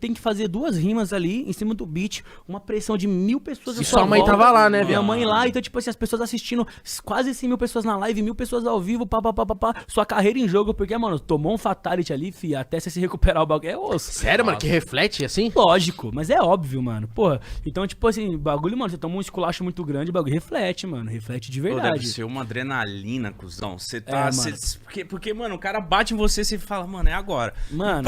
tem que fazer 2 rimas ali em cima do beat, uma pressão de 1000 pessoas. E sua mãe tava lá, né, Minha velho? mãe lá, então, tipo assim, as pessoas assistindo, quase 100 mil pessoas na live, 1000 pessoas ao vivo, pá, sua carreira em jogo, porque, mano, tomou um fatality ali, fi, até você se recuperar o bagulho, é osso. Sério, mano, que reflete assim? Lógico, mas é óbvio, mano, porra. Então, tipo assim, bagulho, mano, você toma um esculacho muito grande, o bagulho reflete, mano, reflete de Pô, deve verdade. ser uma adrenalina, cuzão. Você tá. É, mano. Porque, mano, o cara bate em você e você fala, mano, é agora. Mano,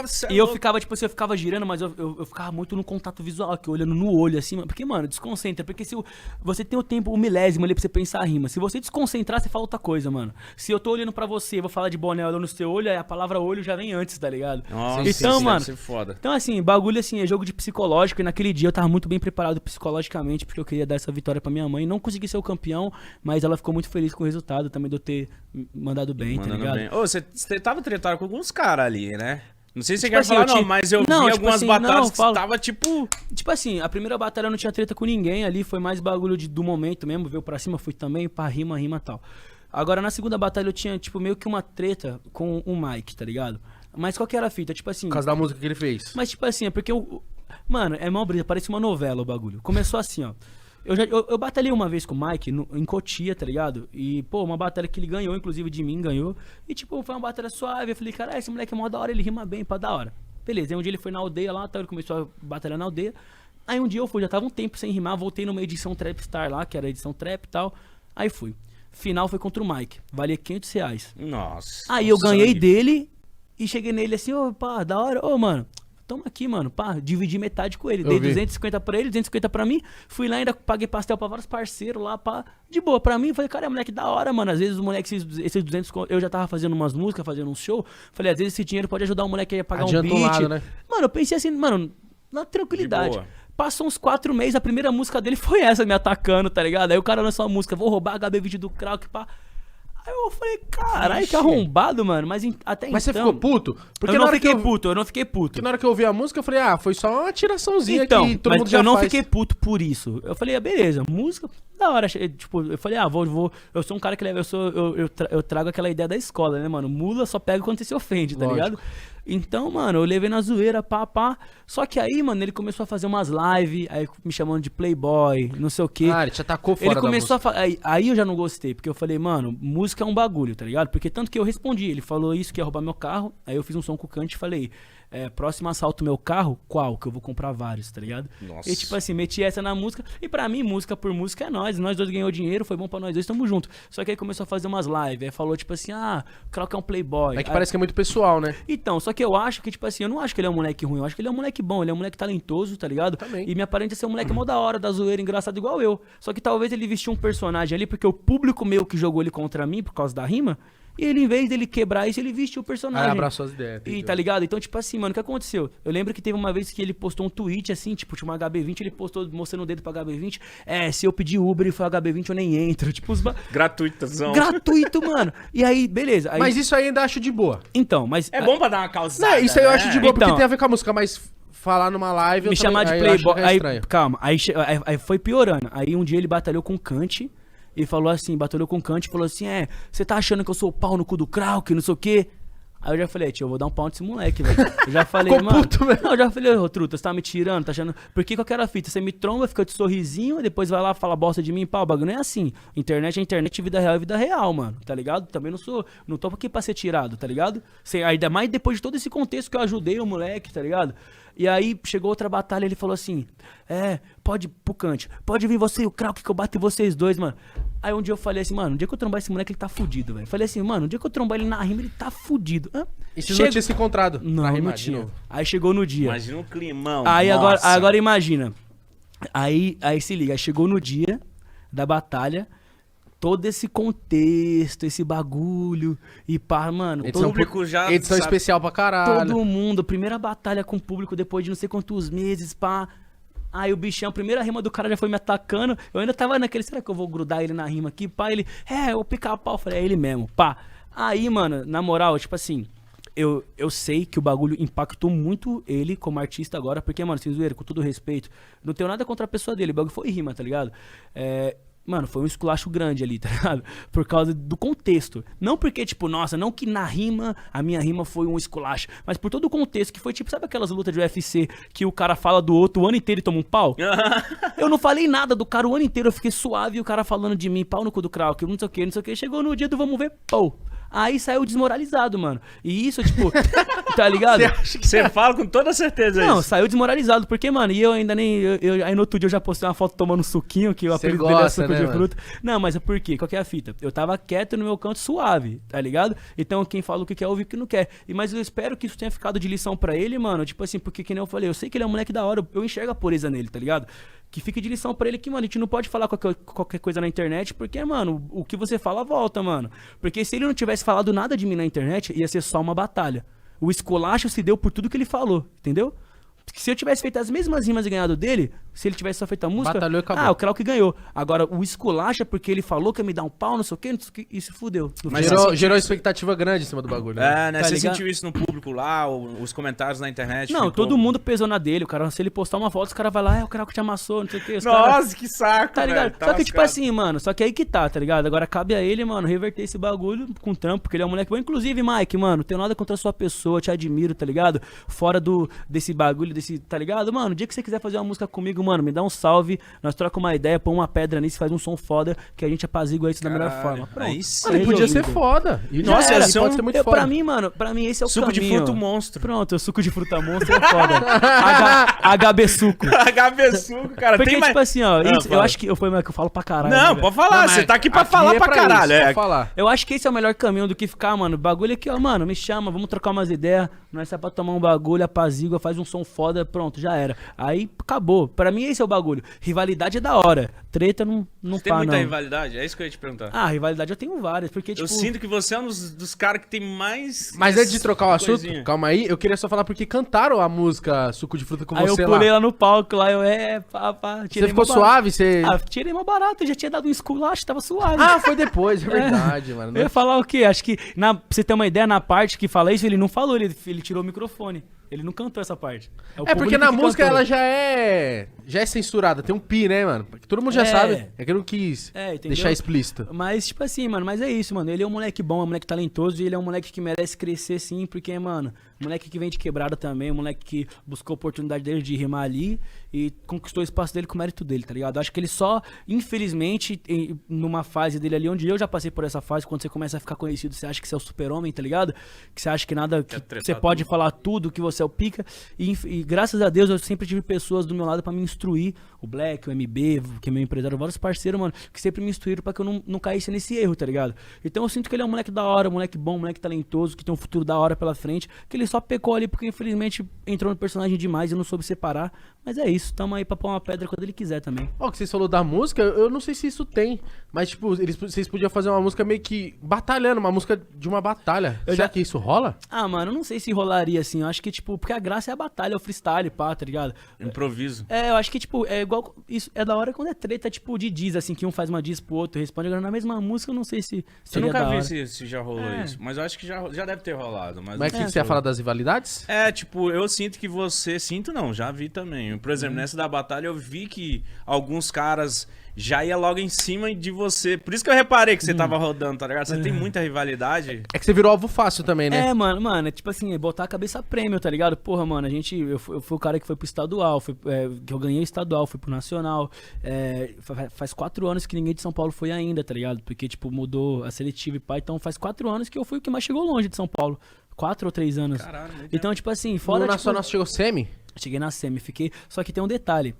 Cê é e eu louco. ficava, tipo assim, eu ficava girando, mas eu ficava muito no contato visual, aqui, olhando no olho, assim, mano. Porque, mano, desconcentra. Porque se você tem o tempo, o milésimo ali pra você pensar a rima. Se você desconcentrar, você fala outra coisa, mano. Se eu tô olhando pra você, vou falar de boné olhando no seu olho, aí a palavra olho já vem antes, tá ligado? Nossa, então, isso mano. deve ser foda. Então, assim, bagulho, assim, é jogo de psicológico. E naquele dia eu tava muito bem preparado psicologicamente, porque eu queria dar essa vitória pra minha mãe. Não consegui ser o campeão, mas ela ficou muito feliz com o resultado também de eu ter mandado bem, tá Mandando ligado? bem. Ô, você tava tretado com alguns caras ali, né? Não sei se você Tipo quer assim, falar, eu não, te- mas eu Não, vi tipo algumas assim, batalhas não, que falo- você tava, tipo... Tipo assim, a primeira batalha eu não tinha treta com ninguém ali, foi mais bagulho do momento mesmo, veio pra cima, fui também, pá, rima e tal. Agora, na segunda batalha eu tinha, tipo, meio que uma treta com o Mike, tá ligado? Mas qual que era a fita? Tipo assim... Por causa da música que ele fez. Mas tipo assim, é porque Mano, é mó brisa, parece uma novela o bagulho. Começou assim, ó. Eu batalhei uma vez com o Mike em Cotia, tá ligado? E, pô, uma batalha que ele ganhou, inclusive de mim, ganhou. E, tipo, foi uma batalha suave. Eu falei, cara, esse moleque é mó da hora, ele rima bem, pá, da hora. Beleza, aí um dia ele foi na aldeia lá, tá, ele começou a batalhar na aldeia. Aí um dia eu fui, já tava um tempo sem rimar, voltei numa edição Trap Star lá, que era a edição Trap e tal. Aí fui. Final foi contra o Mike, valia R$ 500. Nossa. Aí eu ganhei sangue. dele e cheguei nele assim, ô, pá, da hora, ô, mano, toma aqui, mano, pá, dividi metade com ele. Eu Dei vi. 250 pra ele, 250 pra mim. Fui lá, ainda paguei pastel pra vários parceiros lá, pá. De boa, pra mim, falei, cara, é moleque da hora, mano. Às vezes o moleque, esses 200, eu já tava fazendo umas músicas, fazendo um show. Falei, às vezes esse dinheiro pode ajudar o moleque a pagar Adianta um um beat. lado, né? Mano, eu pensei assim, mano, na tranquilidade. De boa. Passou uns 4 meses, a primeira música dele foi essa, me atacando, tá ligado? Aí o cara lançou uma música, vou roubar HB20 do Krauk, pá. Aí eu falei, caralho, que Vixe. arrombado, mano. Mas até Mas você então... ficou puto? Eu na não hora fiquei que eu, puto, eu não fiquei puto. Porque na hora que eu ouvi a música, eu falei, ah, foi só uma tiraçãozinha Então, que todo mas mundo já eu não faz. fiquei puto por isso. Eu falei, ah, beleza, música, da hora. Tipo, eu falei, ah, vou. Eu sou um cara que leva, eu trago aquela ideia da escola, né, mano? Mula só pega quando você se ofende, tá Lógico. ligado? Então, mano, eu levei na zoeira, pá. Só que aí, mano, ele começou a fazer umas lives, aí me chamando de playboy, não sei o quê. Ah, ele te atacou fora Ele da começou música. a falar. Aí eu já não gostei, porque eu falei, mano, música é um bagulho, tá ligado? Porque tanto que eu respondi, ele falou isso que ia roubar meu carro, aí eu fiz um som com o Kant e falei, próximo assalto meu carro, qual? Que eu vou comprar vários, tá ligado? Nossa. E tipo assim, meti essa na música, e pra mim, música por música é nós dois ganhou dinheiro, foi bom pra nós dois, tamo junto. Só que aí começou a fazer umas lives, aí falou tipo assim, o Krauk é um playboy. É que Aí- parece que é muito pessoal, né? então, só que eu acho que, tipo assim, eu não acho que ele é um moleque ruim, eu acho que ele é um moleque bom, ele é um moleque talentoso, tá ligado? Também. E me aparenta ser um moleque mó da hora, da zoeira, engraçado igual eu. Só que talvez ele vestiu um personagem ali, porque o público meu que jogou ele contra mim, por causa da rima, e ele, em vez dele quebrar isso, ele vestiu o personagem. Aí abraçou as ideias. E entendeu? tá ligado? Então, tipo assim, mano, o que aconteceu? Eu lembro que teve uma vez que ele postou um tweet assim, tipo, tinha uma HB20, ele postou mostrando o dedo pra HB20. Se eu pedir Uber e for HB20, eu nem entro. Tipo, Gratuitazão. gratuito, mano. E aí, beleza. Aí... Mas isso aí ainda acho de boa. Então, mas. É bom pra dar uma causada, Não, isso aí eu acho de boa, porque Então. tem a ver com a música, mas falar numa live... eu Me também- chamar de aí eu acho playboy. que é Aí, estranho. calma, aí foi piorando. Aí um dia ele batalhou com o Kant e falou assim: batalhou com o Kant e falou assim: você tá achando que eu sou o pau no cu do Krauk, não sei o quê? Aí eu já falei, tio, eu vou dar um pau nesse moleque, velho. Eu já falei, Ficou mano. puto mesmo. Não, eu já falei, ô truta, você tá me tirando, tá achando. Por que qual que era a fita? Você me tromba, fica de sorrisinho, e depois vai lá fala bosta de mim, pá, o bagulho não é assim. Internet é internet, vida real é vida real, mano, tá ligado? Também não tô aqui pra ser tirado, tá ligado? Ainda mais depois de todo esse contexto que eu ajudei o moleque, tá ligado? E aí chegou outra batalha, ele falou assim: pode, Pucante, pode vir você e o Krauk que eu bato em vocês dois, mano. Aí um dia eu falei assim, mano, um dia que eu trombar esse moleque, ele tá fudido, velho. Falei assim, mano, um dia que eu trombar ele na rima, ele tá fudido. E vocês não tinham se encontrado? Não, pra não rimar de tinha. novo? Aí chegou no dia. Imagina um climão. Aí nossa. agora imagina. Aí se liga, aí chegou no dia da batalha, todo esse contexto, esse bagulho, e pá, mano, Edição, público já edição sabe- especial pra caralho. todo mundo, primeira batalha com o público depois de não sei quantos meses, pá. Aí o bichão, a primeira rima do cara já foi me atacando. Eu ainda tava naquele, será que eu vou grudar ele na rima aqui? Pá, ele, eu vou picar a pau. Eu falei, é ele mesmo, pá. Aí, mano, na moral, tipo assim, eu sei que o bagulho impactou muito ele como artista agora, porque, mano, sem zoeira, com todo respeito, não tenho nada contra a pessoa dele, o bagulho foi rima, tá ligado? Mano, foi um esculacho grande ali, tá ligado? Por causa do contexto. Não porque, tipo, nossa, não que na rima, a minha rima foi um esculacho, mas por todo o contexto, que foi tipo, sabe aquelas lutas de UFC que o cara fala do outro o ano inteiro e toma um pau? Eu não falei nada do cara o ano inteiro, eu fiquei suave e o cara falando de mim, pau no cu do Krauk, não sei o que, não sei o que. Chegou no dia do vamos ver, pau. Aí saiu desmoralizado, mano. E isso, tipo, tá ligado? Você fala com toda certeza Não, isso. saiu desmoralizado, porque, mano, e eu ainda nem. Aí no outro dia eu já postei uma foto tomando suquinho, que o Cê apelido dele é gosta, suco né, de mano? fruta. Não, mas é por quê? Qual que é a fita? Eu tava quieto no meu canto suave, tá ligado? Então quem fala o que quer ouvir o que não quer. Mas eu espero que isso tenha ficado de lição pra ele, mano. Tipo assim, porque que nem eu falei, eu sei que ele é um moleque da hora, eu enxergo a pureza nele, tá ligado? Que fique de lição pra ele que, mano, a gente não pode falar qualquer coisa na internet, porque, mano, o que você fala volta, mano. Porque se ele não tivesse falado nada de mim na internet, ia ser só uma batalha. O esculacho se deu por tudo que ele falou, entendeu? Se eu tivesse feito as mesmas rimas e ganhado dele, se ele tivesse só feito a música, Batalhou e acabou. o Krauk ganhou. Agora, o esculacha porque ele falou que ia me dar um pau, não sei o que, isso fudeu. No Mas final. Gerou expectativa grande em cima do bagulho. Né? É, né? Tá Você ligado? sentiu isso no público lá, os comentários na internet? Não, ficou- todo mundo pesou na dele. O cara, se ele postar uma foto, os caras vão lá, o Krauk te amassou, não sei o que. Nossa, que saco, Tá ligado? velho. Tá Só que, tipo lascado. assim, mano, só que aí que tá ligado? Agora cabe a ele, mano, reverter esse bagulho com trampo, porque ele é um moleque bom. Inclusive, Mike, mano, tenho nada contra a sua pessoa, te admiro, tá ligado? Fora desse bagulho, tá ligado? Mano, o dia que você quiser fazer uma música comigo, mano, me dá um salve, nós trocamos uma ideia, põe uma pedra nisso, faz um som foda, que a gente apazigua isso da melhor Caralho, forma. Pronto. aí sim. Mano, ele podia ser resolvido. foda. E Nossa, já era, ia ser pode um- ser muito foda. Pra mim, mano, esse é o Suco de caminho. fruto monstro. Pronto, o suco de fruta monstro é foda. HB suco. HB suco, cara. Porque, tem mais... tipo assim, ó, Ah, eu fala. acho que eu falo pra caralho. Não, né, velho? pode falar. Não, Você mas tá aqui pra aqui falar é pra caralho. isso, É. pra falar. Eu acho que esse é o melhor caminho do que ficar, mano. Bagulho aqui, ó, mano, me chama, vamos trocar umas ideias. Nós é pra tomar um bagulho, apazigua, faz um som foda, pronto, já era. Aí acabou. Pra mim, esse é o bagulho. Rivalidade é da hora. Treta não Tem pá, muita não. rivalidade? É isso que eu ia te perguntar. Ah, rivalidade eu tenho várias, porque, tipo. Eu sinto que você é um dos caras que tem mais. Mas antes de trocar o assunto, coisinha. calma aí, eu queria só falar porque cantaram a música Suco de Fruta com Aí eu você pulei lá. lá no palco, lá pá. Você ficou suave? Você... Ah, tirei mó barato, eu já tinha dado um esculacho, tava suave. Ah, foi depois, é verdade, mano. Eu ia falar o quê? Acho que, pra você ter uma ideia, na parte que fala isso, ele não falou, ele tirou o microfone. Ele não cantou essa parte. o É porque público na que música cantou. ela já é censurada, tem um pi, né, mano? Porque todo mundo já É. sabe. É que eu não quis Entendeu? deixar explícito. Mas, tipo assim, mano, mas é isso, mano. Ele é um moleque bom, é um moleque talentoso e ele é um moleque que merece crescer sim, porque, mano, um moleque que vem de quebrada também, um moleque que buscou a oportunidade dele de rimar ali e conquistou o espaço dele com o mérito dele, tá ligado? Acho que ele só, infelizmente, numa fase dele ali, onde eu já passei por essa fase, quando você começa a ficar conhecido, você acha que você é o super-homem, tá ligado? Que você acha que nada, que tretar você pode falar tudo, que você é o pica. E graças a Deus eu sempre tive pessoas do meu lado pra me instruir, o Black, o MB, que é meu empresário, vários parceiros, mano, que sempre me instruíram pra que eu não caísse nesse erro, tá ligado? Então eu sinto que ele é um moleque da hora, um moleque bom, um moleque talentoso, que tem um futuro da hora pela frente, que ele só pecou ali porque infelizmente entrou no personagem demais e não soube separar. Mas é isso, tamo aí pra pôr uma pedra quando ele quiser também. Ó, que vocês falou da música, eu não sei se isso tem, mas tipo, vocês podiam fazer uma música meio que batalhando, uma música de uma batalha. Eu Será já- que isso rola? Ah, mano, eu não sei se rolaria assim, eu acho que, tipo, porque a graça é a batalha, é o freestyle, pá, tá ligado? Improviso. Eu acho que, tipo, é igual. Isso é da hora quando é treta, tipo, de diz, assim, que um faz uma diz pro outro, responde. Agora, na mesma música, eu não sei se Eu seria nunca da vi hora. se já rolou isso. Mas eu acho que já deve ter rolado. Mas Mas o que você ia falar das rivalidades? É, tipo, eu sinto que você... Sinto não, já vi também. Por exemplo, nessa da batalha eu vi que alguns caras já ia logo em cima de você. Por isso que eu reparei que você tava rodando, tá ligado? Você tem muita rivalidade. É que você virou alvo fácil também, né? Mano, é tipo assim, é botar a cabeça a prêmio, tá ligado? Porra, mano, eu fui o cara que foi pro estadual, que eu ganhei o estadual, fui pro nacional. Faz 4 anos que ninguém de São Paulo foi ainda, tá ligado? Porque, tipo, mudou a seletiva e pá. Então faz 4 anos que eu fui o que mais chegou longe de São Paulo. 4 ou 3 anos. Caralho, muito Então, tipo assim, No fora. Nacional Tipo, chegou semi? cheguei na semi, fiquei. Só que tem um detalhe.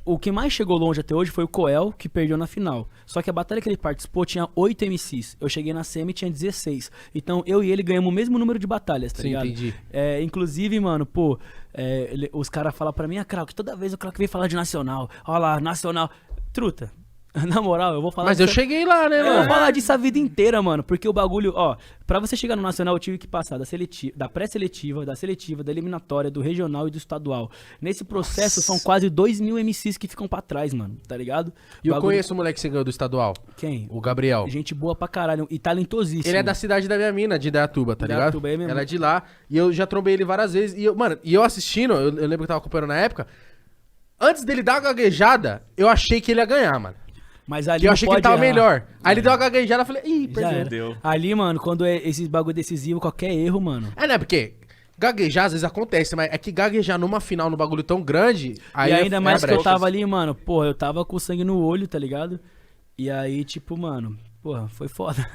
O que mais chegou longe até hoje foi o Coel, que perdeu na final. Só que a batalha que ele participou tinha 8 MCs. Eu cheguei na semi e tinha 16. Então eu e ele ganhamos o mesmo número de batalhas, tá Sim, ligado? entendi. Inclusive, mano, pô, os caras falam pra mim, Krauk, toda vez o Krauk vem falar de nacional. Olha lá, nacional. Truta. Na moral, eu vou falar Mas eu disso- cheguei lá, né, eu vou mano? falar disso a vida inteira, mano. Porque o bagulho, ó, pra você chegar no nacional, eu tive que passar da pré-seletiva, da seletiva, da eliminatória, do regional e do estadual. Nesse processo, são quase 2.000 MCs que ficam pra trás, mano, tá ligado? E eu Bagulho- conheço o moleque que você ganhou do estadual, Quem? o Gabriel. Gente boa pra caralho e talentosíssimo. Ele é da cidade da minha mina, de Indaiatuba, tá ligado? Indaiatuba, é mesmo. Ela é de lá. E eu já trombei ele várias vezes. E eu assistindo, eu lembro que eu tava acompanhando na época. Antes dele dar a gaguejada, eu achei que ele ia ganhar, mano. Mas ali Que eu não achei que ele pode tava errar. melhor. Aí ele deu uma gaguejada, eu falei, ih, Já perdeu. era. Deu. Ali, mano, quando é esses bagulho decisivo, qualquer erro, mano. É, né, porque gaguejar às vezes acontece, mas é que gaguejar numa final, num bagulho tão grande... Aí e ainda mais a que eu brecha. tava ali, mano, porra, eu tava com sangue no olho, tá ligado? E aí, tipo, mano, porra, foi foda.